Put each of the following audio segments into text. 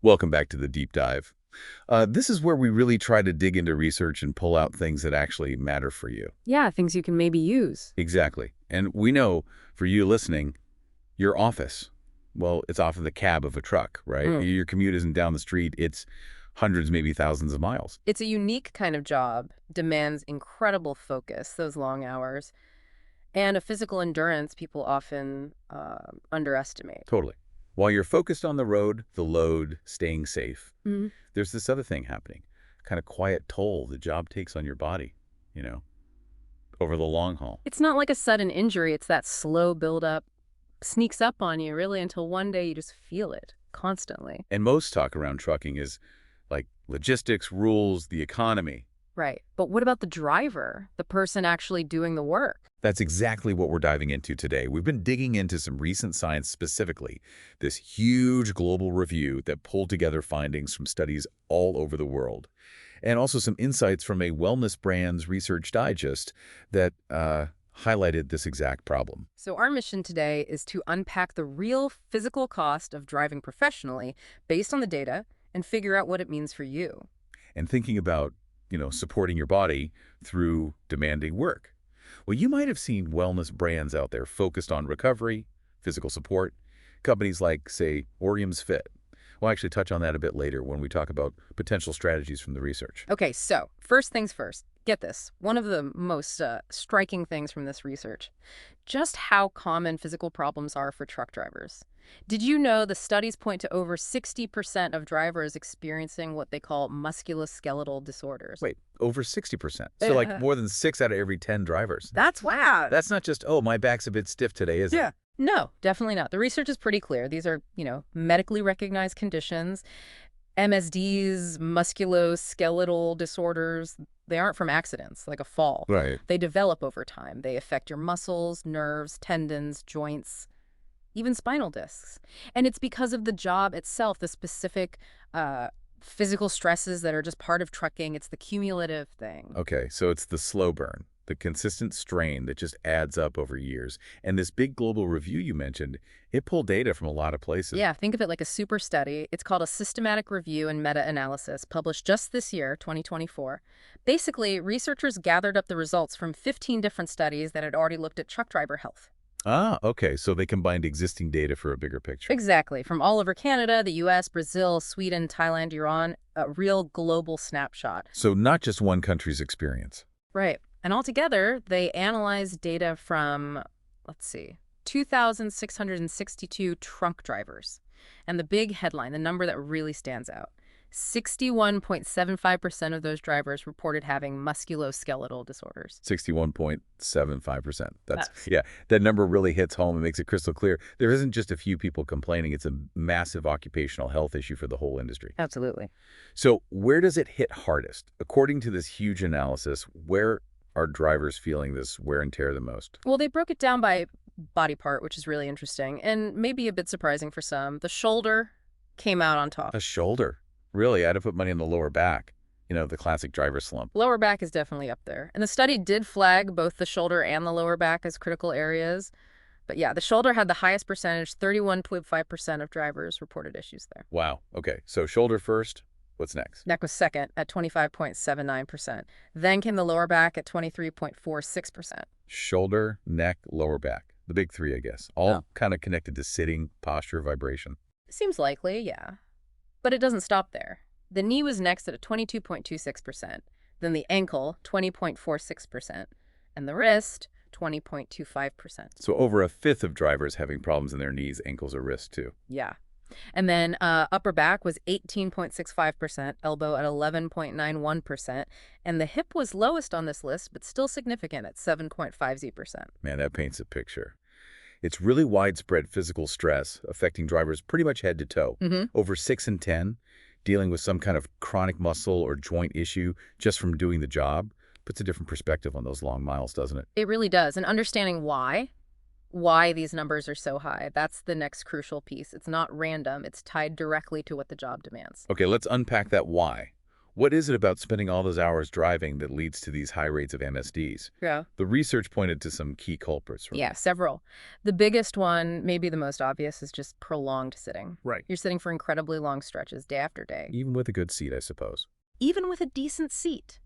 Welcome back to the deep dive. This is where we really try to dig into research and pull out things that actually matter for you. Yeah, things you can maybe use. Exactly. And we know for you listening, your office, well, it's off of the cab of a truck, right? Mm. Your commute isn't down the street, it's hundreds, maybe thousands of miles. It's a unique kind of job, demands incredible focus, those long hours, and a physical endurance people often underestimate. Totally. While you're focused on the road, the load, staying safe, Mhm. there's this other thing happening, kind of quiet toll the job takes on your body, you know, over the long haul. It's not like a sudden injury, it's that slow buildup, sneaks up on you really until one day you just feel it constantly. And most talk around trucking is like logistics, rules, the economy. Right. But what about the driver, the person actually doing the work? That's exactly what we're diving into today. We've been digging into some recent science specifically, this huge global review that pulled together findings from studies all over the world, and also some insights from a wellness brand's research digest that highlighted this exact problem. So our mission today is to unpack the real physical cost of driving professionally based on the data and figure out what it means for you. And thinking about, supporting your body through demanding work. Well, you might have seen wellness brands out there focused on recovery, physical support, companies like, say, Orium's Fit. We'll actually touch on that a bit later when we talk about potential strategies from the research. Okay, so first things first. Get this. One of the most striking things from this research, just how common physical problems are for truck drivers. Did you know the studies point to over 60% of drivers experiencing what they call musculoskeletal disorders? Wait, over 60%. So like more than 6 out of every 10 drivers. That's wow. That's not just, oh, my back's a bit stiff today, is it? No, definitely not. The research is pretty clear. These are, medically recognized conditions. MSDs, musculoskeletal disorders, they aren't from accidents, like a fall. Right. They develop over time. They affect your muscles, nerves, tendons, joints, even spinal discs. And it's because of the job itself, the specific physical stresses that are just part of trucking. It's the cumulative thing. Okay, so it's the slow burn, the consistent strain that just adds up over years. And this big global review you mentioned, it pulled data from a lot of places. Yeah, think of it like a super study. It's called a systematic review and meta-analysis, published just this year, 2024. Basically, researchers gathered up the results from 15 different studies that had already looked at truck driver health. Ah, okay, so they combined existing data for a bigger picture. Exactly. From all over Canada, the US, Brazil, Sweden, Thailand, Iran, a real global snapshot. So not just one country's experience. Right. And altogether, they analyzed data from, let's see, 2,662 truck drivers. And the big headline, the number that really stands out, 61.75% of those drivers reported having musculoskeletal disorders. 61.75%. Yeah, that number really hits home and makes it crystal clear. There isn't just a few people complaining. It's a massive occupational health issue for the whole industry. Absolutely. So where does it hit hardest? According to this huge analysis, where are drivers feeling this wear and tear the most? Well, they broke it down by body part, which is really interesting and maybe a bit surprising for some. The shoulder came out on top. A shoulder. Really, I'd have put money on the lower back. The classic driver slump. Lower back is definitely up there. And the study did flag both the shoulder and the lower back as critical areas. But yeah, the shoulder had the highest percentage, 31.5% of drivers reported issues there. Wow. Okay, so shoulder first. What's next? Neck was second at 25.79%. Then came the lower back at 23.46%. Shoulder, neck, lower back. The big three, I guess. All kind of connected to sitting, posture, vibration. Seems likely, yeah. But it doesn't stop there. The knee was next at a 22.26%, then the ankle, 20.46%, and the wrist, 20.25%. So over a fifth of drivers having problems in their knees, ankles, or wrists, too. Yeah. And then upper back was 18.65%, elbow at 11.91%, and the hip was lowest on this list, but still significant at 7.50%. Man, that paints a picture. It's really widespread physical stress affecting drivers pretty much head to toe. Over 6 in 10, dealing with some kind of chronic muscle or joint issue just from doing the job, puts a different perspective on those long miles, doesn't it? It really does. And understanding why these numbers are so high, that's the next crucial piece. It's not random. It's tied directly to what the job demands. Okay, let's unpack that why. What is it about spending all those hours driving that leads to these high rates of MSDs? Yeah. The research pointed to some key culprits. Yeah, several. The biggest one, maybe the most obvious, is just prolonged sitting. Right. You're sitting for incredibly long stretches, day after day. Even with a good seat, I suppose. Even with a decent seat.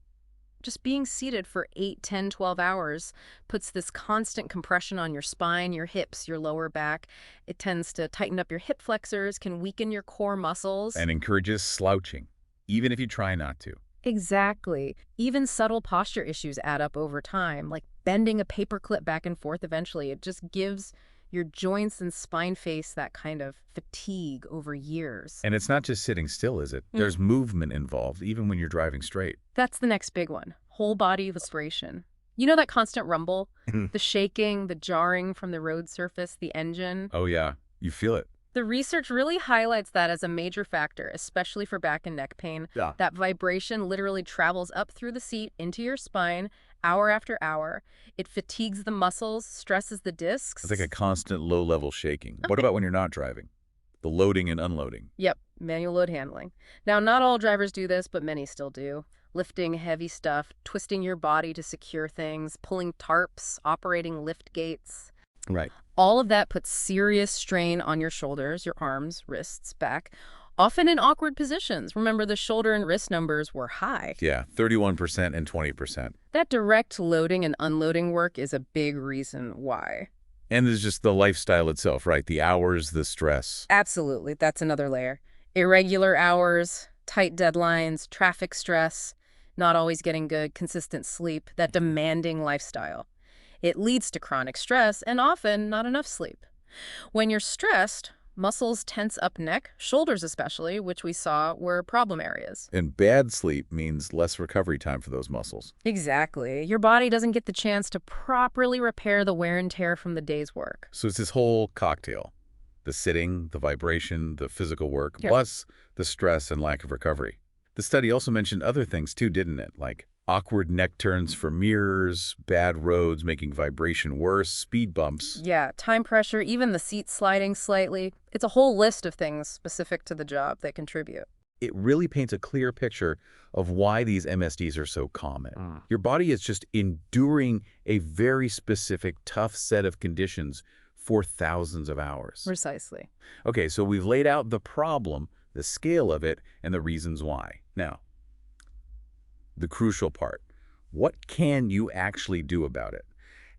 Just being seated for 8, 10, 12 hours puts this constant compression on your spine, your hips, your lower back. It tends to tighten up your hip flexors, can weaken your core muscles. And encourages slouching, even if you try not to. Exactly. Even subtle posture issues add up over time, like bending a paperclip back and forth eventually. It just gives your joints and spine face that kind of fatigue over years. And it's not just sitting still, is it? There's movement involved, even when you're driving straight. That's the next big one. Whole body vibration. You know that constant rumble? The shaking, the jarring from the road surface, the engine? Oh, yeah. You feel it. The research really highlights that as a major factor, especially for back and neck pain. Yeah. That vibration literally travels up through the seat into your spine hour after hour. It fatigues the muscles, stresses the discs. It's like a constant low-level shaking. What about when you're not driving? The loading and unloading. Yep, manual load handling. Now, not all drivers do this, but many still do. Lifting heavy stuff, twisting your body to secure things, pulling tarps, operating lift gates. Right. All of that puts serious strain on your shoulders, your arms, wrists, back, often in awkward positions. Remember, the shoulder and wrist numbers were high. Yeah, 31% and 20%. That direct loading and unloading work is a big reason why. And there's just the lifestyle itself, right? The hours, the stress. Absolutely, that's another layer. Irregular hours, tight deadlines, traffic stress, not always getting good, consistent sleep, that demanding lifestyle. It leads to chronic stress and often not enough sleep. When you're stressed, muscles tense up neck, shoulders especially, which we saw were problem areas. And bad sleep means less recovery time for those muscles. Exactly. Your body doesn't get the chance to properly repair the wear and tear from the day's work. So it's this whole cocktail. The sitting, the vibration, the physical work, Yep. plus the stress and lack of recovery. The study also mentioned other things too, didn't it? Like awkward neck turns for mirrors, bad roads making vibration worse, speed bumps. Yeah, time pressure, even the seat sliding slightly. It's a whole list of things specific to the job that contribute. It really paints a clear picture of why these MSDs are so common. Your body is just enduring a very specific, tough set of conditions for thousands of hours. Precisely. Okay, so we've laid out the problem, the scale of it, and the reasons why. Now, the crucial part. What can you actually do about it?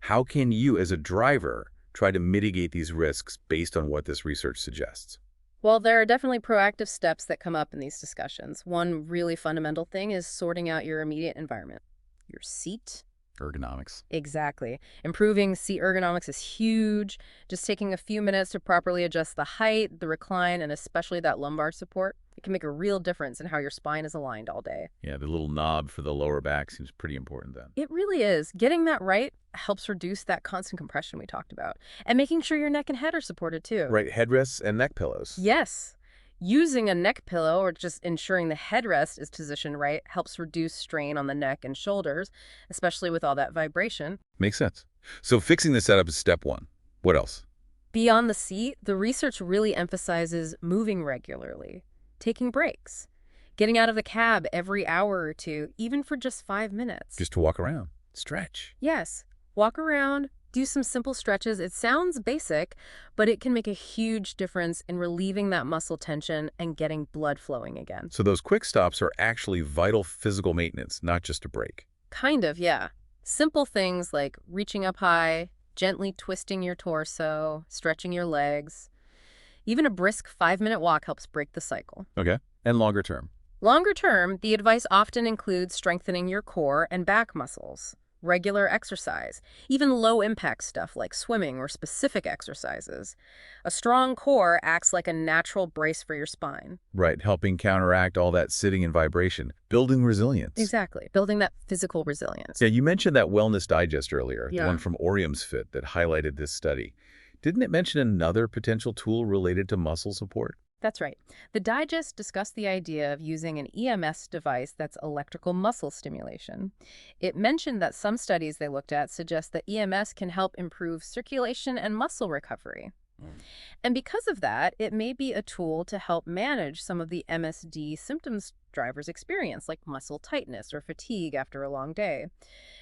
How can you, as a driver, try to mitigate these risks based on what this research suggests? Well, there are definitely proactive steps that come up in these discussions. One really fundamental thing is sorting out your immediate environment. Your seat. Ergonomics. Exactly. Improving seat ergonomics is huge. Just taking a few minutes to properly adjust the height, the recline, and especially that lumbar support. It can make a real difference in how your spine is aligned all day. Yeah, the little knob for the lower back seems pretty important then. It really is. Getting that right helps reduce that constant compression we talked about. And making sure your neck and head are supported too. Right, headrests and neck pillows. Yes. Using a neck pillow or just ensuring the headrest is positioned right helps reduce strain on the neck and shoulders, especially with all that vibration. Makes sense. So fixing the setup is step one. What else? Beyond the seat, the research really emphasizes moving regularly, taking breaks, getting out of the cab every hour or two, even for just 5 minutes. Just to walk around, stretch. Yes, walk around, do some simple stretches. It sounds basic, but it can make a huge difference in relieving that muscle tension and getting blood flowing again. So those quick stops are actually vital physical maintenance, not just a break. Kind of, yeah. Simple things like reaching up high, gently twisting your torso, stretching your legs. Even a brisk 5-minute walk helps break the cycle. Okay. And longer term. Longer term, the advice often includes strengthening your core and back muscles, regular exercise, even low-impact stuff like swimming or specific exercises. A strong core acts like a natural brace for your spine. Right, helping counteract all that sitting and vibration, building resilience. Exactly, building that physical resilience. Yeah, you mentioned that Wellness Digest earlier, the Yeah. one from Orium's Fit that highlighted this study. Didn't it mention another potential tool related to muscle support? That's right. The digest discussed the idea of using an EMS device that's electrical muscle stimulation. It mentioned that some studies they looked at suggest that EMS can help improve circulation and muscle recovery. And because of that, it may be a tool to help manage some of the MSD symptoms drivers experience, like muscle tightness or fatigue after a long day.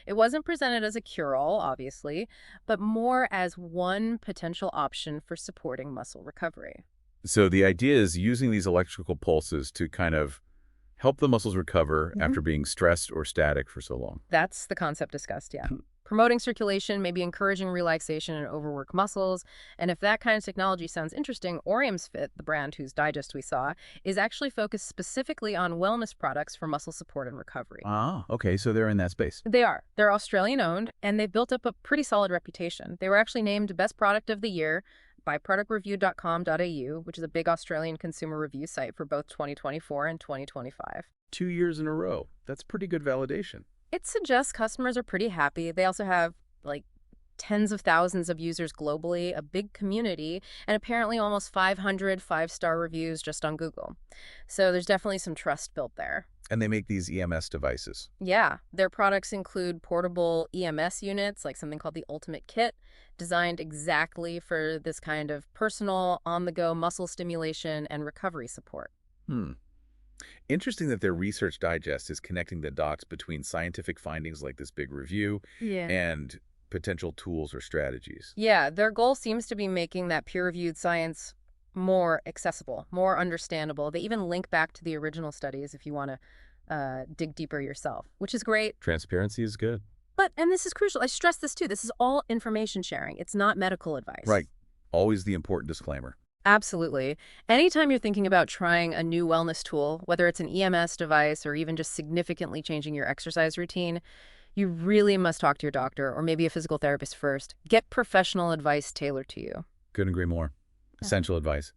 It wasn't presented as a cure-all, obviously, but more as one potential option for supporting muscle recovery. So the idea is using these electrical pulses to kind of help the muscles recover Mhm. after being stressed or static for so long. That's the concept discussed, yeah. Promoting circulation, maybe encouraging relaxation and overwork muscles. And if that kind of technology sounds interesting, Orium's Fit, the brand whose digest we saw, is actually focused specifically on wellness products for muscle support and recovery. Ah, okay, so they're in that space. They are. They're Australian owned, and they've built up a pretty solid reputation. They were actually named Best Product of the Year by productreview.com.au, which is a big Australian consumer review site for both 2024 and 2025. 2 years in a row. That's pretty good validation. It suggests customers are pretty happy. They also have like tens of thousands of users globally, a big community, and apparently almost 500 five-star reviews just on Google. So there's definitely some trust built there. And they make these EMS devices. Yeah, their products include portable EMS units, like something called the Ultimate Kit, designed exactly for this kind of personal, on-the-go muscle stimulation and recovery support. Hmm. Interesting that their research digest is connecting the dots between scientific findings like this big review Yeah. and potential tools or strategies. Yeah, their goal seems to be making that peer-reviewed science more accessible, more understandable. They even link back to the original studies if you want to dig deeper yourself, which is great. Transparency is good. But, and this is crucial, I stress this too, this is all information sharing. It's not medical advice. Right. Always the important disclaimer. Absolutely. Anytime you're thinking about trying a new wellness tool, whether it's an EMS device or even just significantly changing your exercise routine, you really must talk to your doctor or maybe a physical therapist first. Get professional advice tailored to you. Couldn't agree more. Yeah. Essential advice.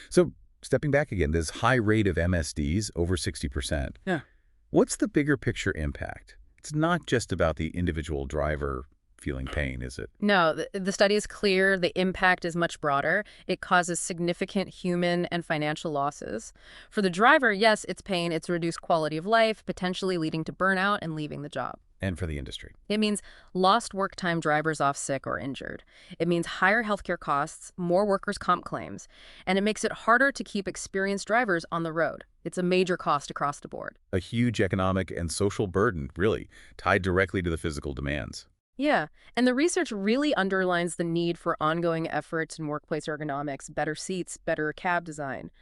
So, stepping back again, this high rate of MSDs, over 60%. Yeah. What's the bigger picture impact? It's not just about the individual driver feeling pain, is it? No, the study is clear. The impact is much broader. It causes significant human and financial losses. For the driver, yes, it's pain. It's reduced quality of life, potentially leading to burnout and leaving the job. And for the industry. It means lost work time drivers off sick or injured. It means higher healthcare costs, more workers' comp claims, and it makes it harder to keep experienced drivers on the road. It's a major cost across the board. A huge economic and social burden, really, tied directly to the physical demands. Yeah, and the research really underlines the need for ongoing efforts in workplace ergonomics, better seats, better cab design.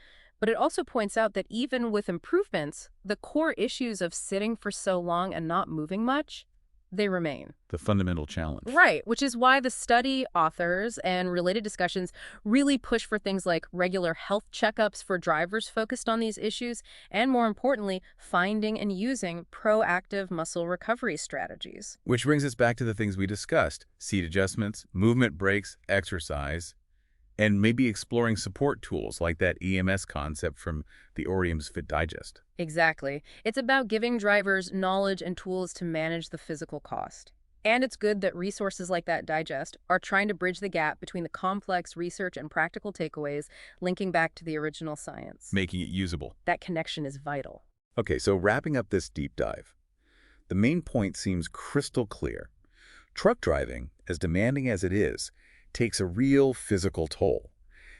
But it also points out that even with improvements, the core issues of sitting for so long and not moving much, they remain. The fundamental challenge. Right, which is why the study authors and related discussions really push for things like regular health checkups for drivers focused on these issues, and more importantly, finding and using proactive muscle recovery strategies. Which brings us back to the things we discussed: seat adjustments, movement breaks, exercise, and maybe exploring support tools like that EMS concept from the Orium's Fit Digest. Exactly. It's about giving drivers knowledge and tools to manage the physical cost. And it's good that resources like that digest are trying to bridge the gap between the complex research and practical takeaways, linking back to the original science. Making it usable. That connection is vital. Okay, so wrapping up this deep dive, the main point seems crystal clear. Truck driving, as demanding as it is, takes a real physical toll.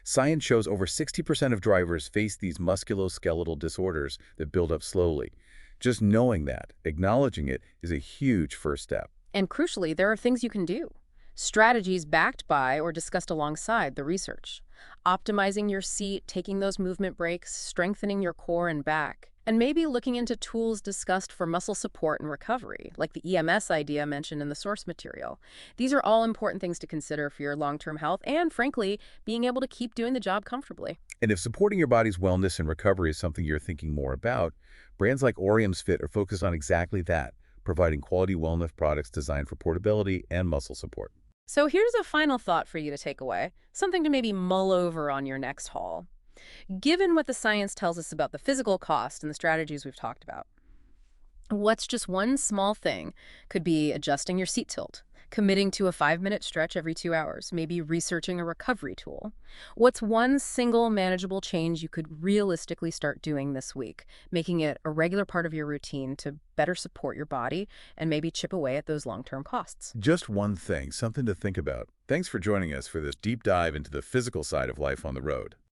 Science shows over 60% of drivers face these musculoskeletal disorders that build up slowly. Just knowing that, acknowledging it, is a huge first step. And crucially, there are things you can do. Strategies backed by or discussed alongside the research. Optimizing your seat, taking those movement breaks, strengthening your core and back. And maybe looking into tools discussed for muscle support and recovery, like the EMS idea mentioned in the source material. These are all important things to consider for your long-term health and, frankly, being able to keep doing the job comfortably. And if supporting your body's wellness and recovery is something you're thinking more about, brands like Orium's Fit are focused on exactly that, providing quality wellness products designed for portability and muscle support. So here's a final thought for you to take away, something to maybe mull over on your next haul. Given what the science tells us about the physical cost and the strategies we've talked about, what's just one small thing? Could be adjusting your seat tilt, Committing to a 5-minute stretch every 2 hours, maybe researching a recovery tool. What's one single manageable change you could realistically start doing this week, making it a regular part of your routine to better support your body and maybe chip away at those long-term costs? Just one thing, something to think about. Thanks for joining us for this deep dive into the physical side of life on the road.